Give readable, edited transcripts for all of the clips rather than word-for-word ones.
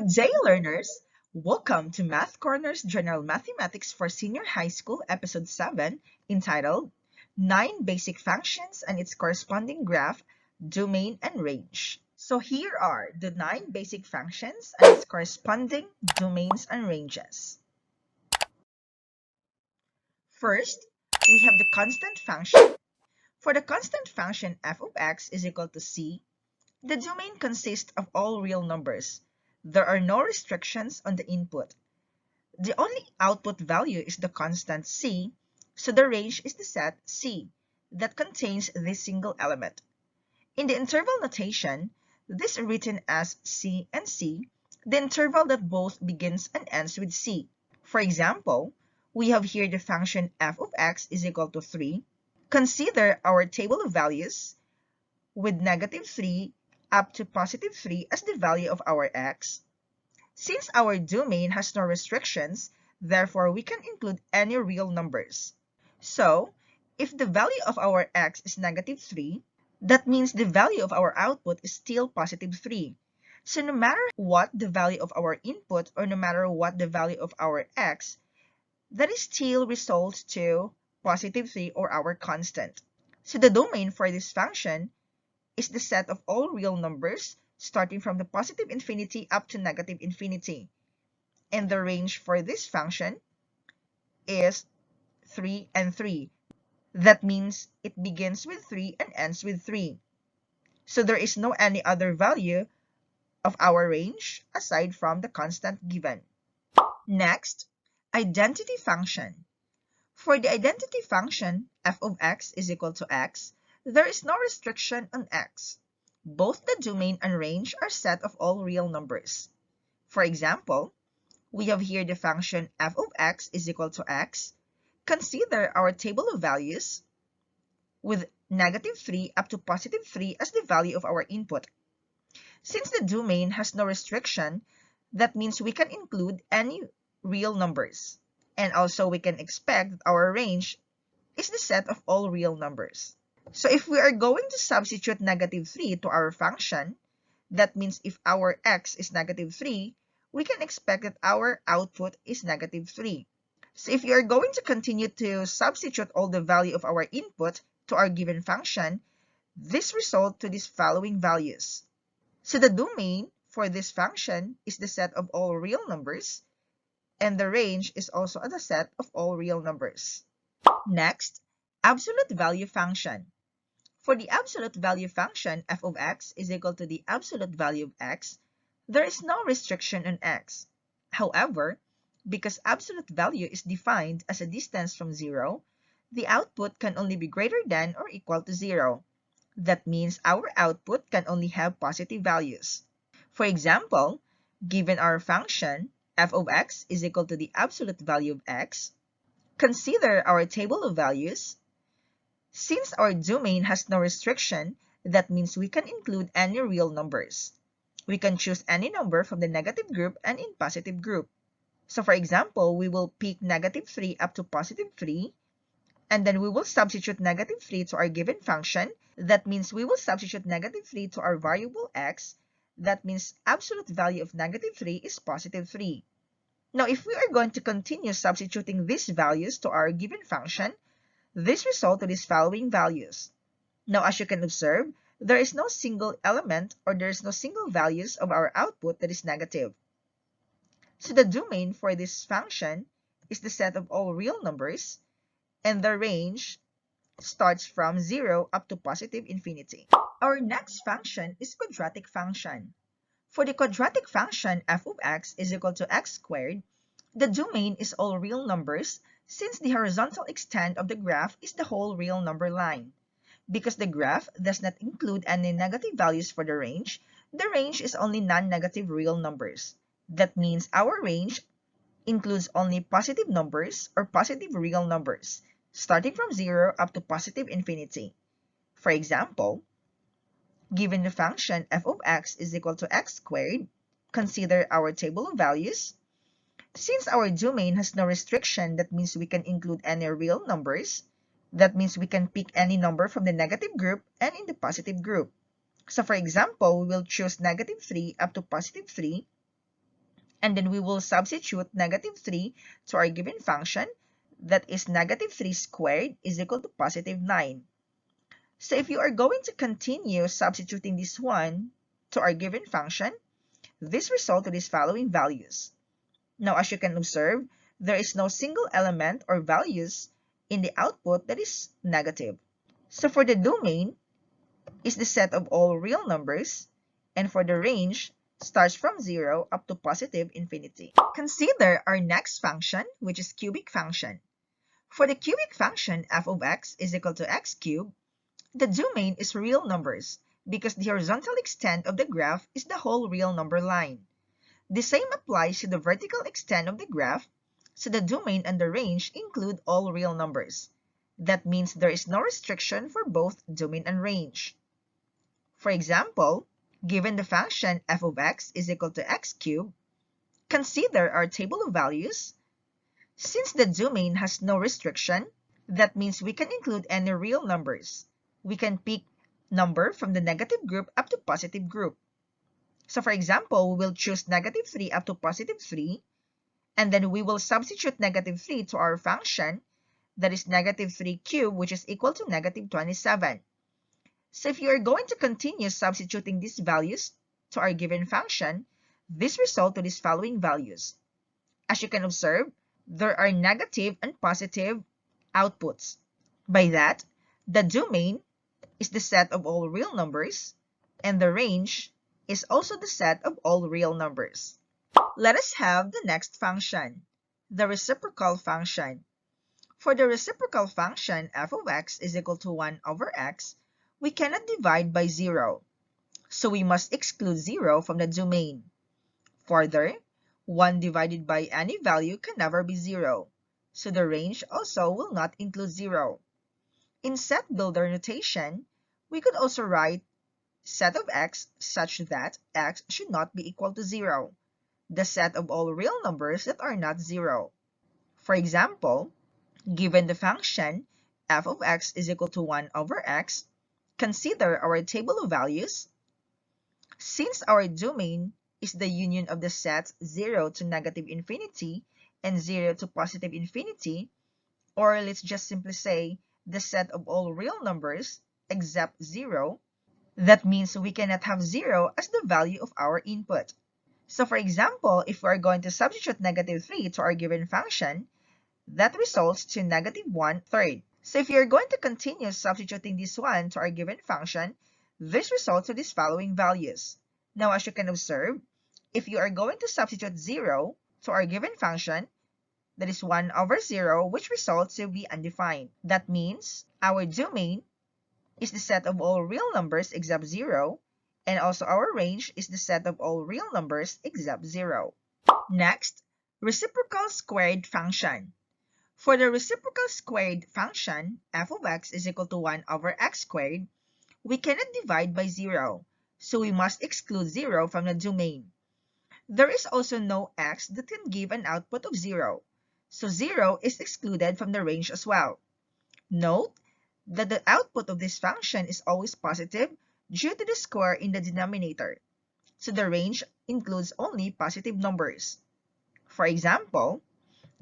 Good day, learners! Welcome to Math Corner's General Mathematics for Senior High School, Episode 7, entitled 9 Basic Functions and its Corresponding Graph, Domain and Range. So here are the 9 basic functions and its corresponding domains and ranges. First, we have the constant function. For the constant function f of x is equal to c, the domain consists of all real numbers. There are no restrictions on the input. The only output value is the constant c, so the range is the set C that contains this single element. In the interval notation, this is written as C and C, the interval that both begins and ends with C. For example, we have here the function f of x is equal to 3. Consider our table of values with -3 up to +3 as the value of our x. Since our domain has no restrictions, therefore we can include any real numbers. So, if the value of our x is -3, that means the value of our output is still +3. So no matter what the value of our input or no matter what the value of our x, that is still results to +3 or our constant. So the domain for this function is the set of all real numbers starting from the positive infinity up to negative infinity. And the range for this function is 3 and 3. That means it begins with 3 and ends with 3. So there is no any other value of our range aside from the constant given. Next, identity function. For the identity function f of x is equal to x, there is no restriction on x. Both the domain and range are set of all real numbers. For example, we have here the function f of x is equal to x. Consider our table of values with -3 up to +3 as the value of our input. Since the domain has no restriction, that means we can include any real numbers. And also we can expect that our range is the set of all real numbers. So if we are going to substitute -3 to our function, that means if our x is -3, we can expect that our output is -3. So if you are going to continue to substitute all the value of our input to our given function, this result to these following values. So the domain for this function is the set of all real numbers, and the range is also the set of all real numbers. Next, absolute value function. For the absolute value function f of x is equal to the absolute value of x, there is no restriction on x. However, because absolute value is defined as a distance from 0, the output can only be greater than or equal to 0. That means our output can only have positive values. For example, given our function f of x is equal to the absolute value of x, consider our table of values. Since our domain has no restriction, that means we can include any real numbers. We can choose any number from the negative group and in positive group. So for example, we will pick -3 up to +3, and then we will substitute -3 to our given function. That means we will substitute -3 to our variable x. That means absolute value of -3 is +3. Now, if we are going to continue substituting these values to our given function, this result to these following values. Now, as you can observe, there is no single element or there is no single values of our output that is negative. So the domain for this function is the set of all real numbers, and the range starts from 0 up to +infinity. Our next function is quadratic function. For the quadratic function f of x is equal to x squared, the domain is all real numbers since the horizontal extent of the graph is the whole real number line. Because the graph does not include any negative values for the range is only non-negative real numbers. That means our range includes only positive numbers or positive real numbers, starting from 0 up to +infinity. For example, given the function f of x is equal to x squared, consider our table of values. Since our domain has no restriction, that means we can include any real numbers. That means we can pick any number from the negative group and in the positive group. So for example, we will choose -3 up to +3. And then we will substitute negative 3 to our given function. That is negative 3 squared is equal to positive 9. So if you are going to continue substituting this one to our given function, this result to these following values. Now, as you can observe, there is no single element or values in the output that is negative. So for the domain is the set of all real numbers, and for the range starts from 0 up to positive infinity. Consider our next function, which is cubic function. For the cubic function f of x is equal to x cubed, the domain is real numbers because the horizontal extent of the graph is the whole real number line. The same applies to the vertical extent of the graph, so the domain and the range include all real numbers. That means there is no restriction for both domain and range. For example, given the function f of x is equal to x cubed, consider our table of values. Since the domain has no restriction, that means we can include any real numbers. We can pick number from the negative group up to positive group. So for example, we will choose negative 3 up to positive 3, and then we will substitute negative 3 to our function, that is negative 3 cubed, which is equal to negative 27. So if you are going to continue substituting these values to our given function, this result to these following values. As you can observe, there are negative and positive outputs. By that, the domain is the set of all real numbers, and the range is also the set of all real numbers. Let us have the next function, the reciprocal function. For the reciprocal function f of x is equal to 1 over x, we cannot divide by 0, so we must exclude 0 from the domain. Further, 1 divided by any value can never be 0, so the range also will not include 0. In set builder notation, we could also write set of x such that x should not be equal to 0, the set of all real numbers that are not 0. For example, given the function f of x is equal to 1 over x, consider our table of values. Since our domain is the union of the sets 0 to negative infinity and 0 to positive infinity, or let's just simply say the set of all real numbers except 0, that means we cannot have 0 as the value of our input. So for example, if we are going to substitute negative 3 to our given function, that results to negative 1/3. So if you're going to continue substituting this one to our given function, this results to these following values. Now, as you can observe, if you are going to substitute 0 to our given function, that is 1 over 0, which results to be undefined. That means our domain is the set of all real numbers except 0, and also our range is the set of all real numbers except 0. Next, reciprocal squared function. For the reciprocal squared function, f of x is equal to 1 over x squared, we cannot divide by 0, so we must exclude 0 from the domain. There is also no x that can give an output of 0, so 0 is excluded from the range as well. Note that the output of this function is always positive due to the square in the denominator, so the range includes only positive numbers. For example,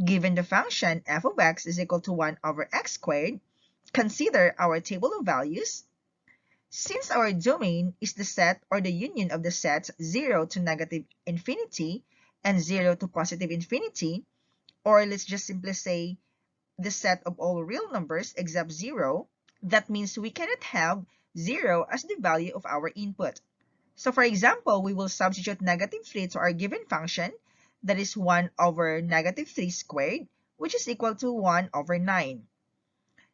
given the function f of x is equal to 1 over x squared, consider our table of values. Since our domain is the set or the union of the sets 0 to negative infinity and 0 to positive infinity, or let's just simply say the set of all real numbers except 0, that means we cannot have 0 as the value of our input. So for example, we will substitute negative 3 to our given function, that is 1 over negative 3 squared, which is equal to 1 over 9.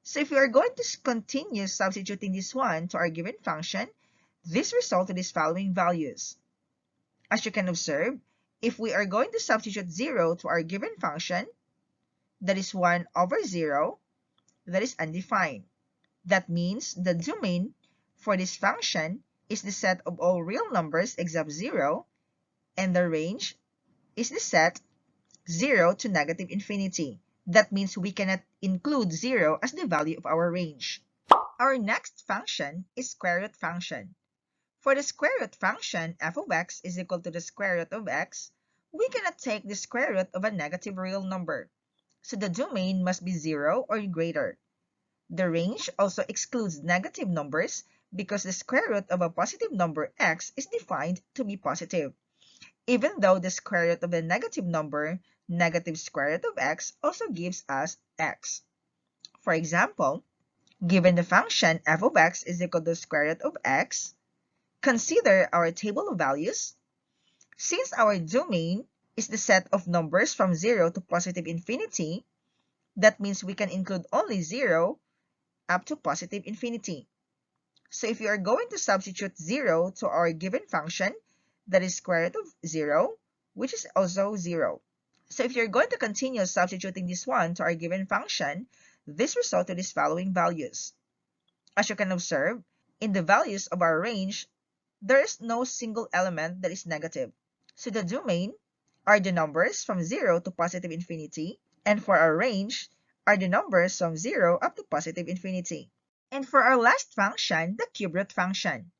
So if we are going to continue substituting this one to our given function, this results to these following values. As you can observe, if we are going to substitute 0 to our given function, that is 1 over 0, that is undefined. That means the domain for this function is the set of all real numbers except 0, and the range is the set 0 to negative infinity. That means we cannot include 0 as the value of our range. Our next function is square root function. For the square root function, f of x is equal to the square root of x, we cannot take the square root of a negative real number, so the domain must be 0 or greater. The range also excludes negative numbers because the square root of a positive number x is defined to be positive, even though the square root of the negative number, negative square root of x, also gives us x. For example, given the function f of x is equal to the square root of x, consider our table of values. Since our domain is the set of numbers from 0 to positive infinity, that means we can include only 0 up to positive infinity. So if you are going to substitute 0 to our given function, that is square root of 0, which is also 0. So if you're going to continue substituting this one to our given function, this result to these following values. As you can observe, in the values of our range, there is no single element that is negative. So the domain are the numbers from 0 to positive infinity, and for our range are the numbers from 0 up to positive infinity. And for our last function, the cube root function.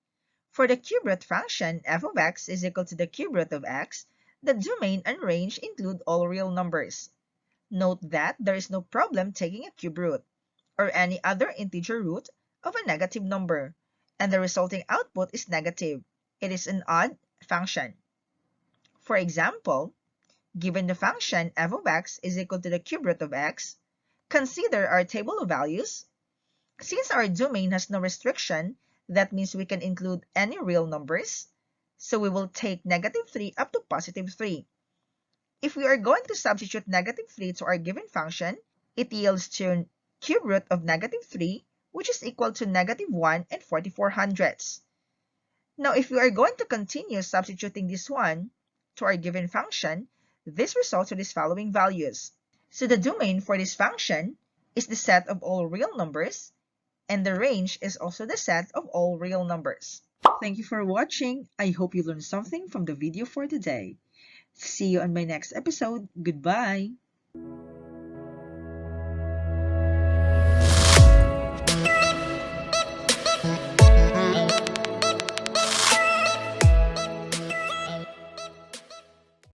For the cube root function, f of x is equal to the cube root of x, the domain and range include all real numbers. Note that there is no problem taking a cube root, or any other integer root of a negative number, and the resulting output is negative. It is an odd function. For example, given the function f of x is equal to the cube root of x, consider our table of values. Since our domain has no restriction, that means we can include any real numbers, so we will take negative 3 up to positive 3. If we are going to substitute negative 3 to our given function, it yields to cube root of negative 3, which is equal to negative 1 and 44/100. Now, if we are going to continue substituting this one to our given function, this results to these following values. So the domain for this function is the set of all real numbers, and the range is also the set of all real numbers. Thank you for watching. I hope you learned something from the video for today. See you on my next episode. Goodbye.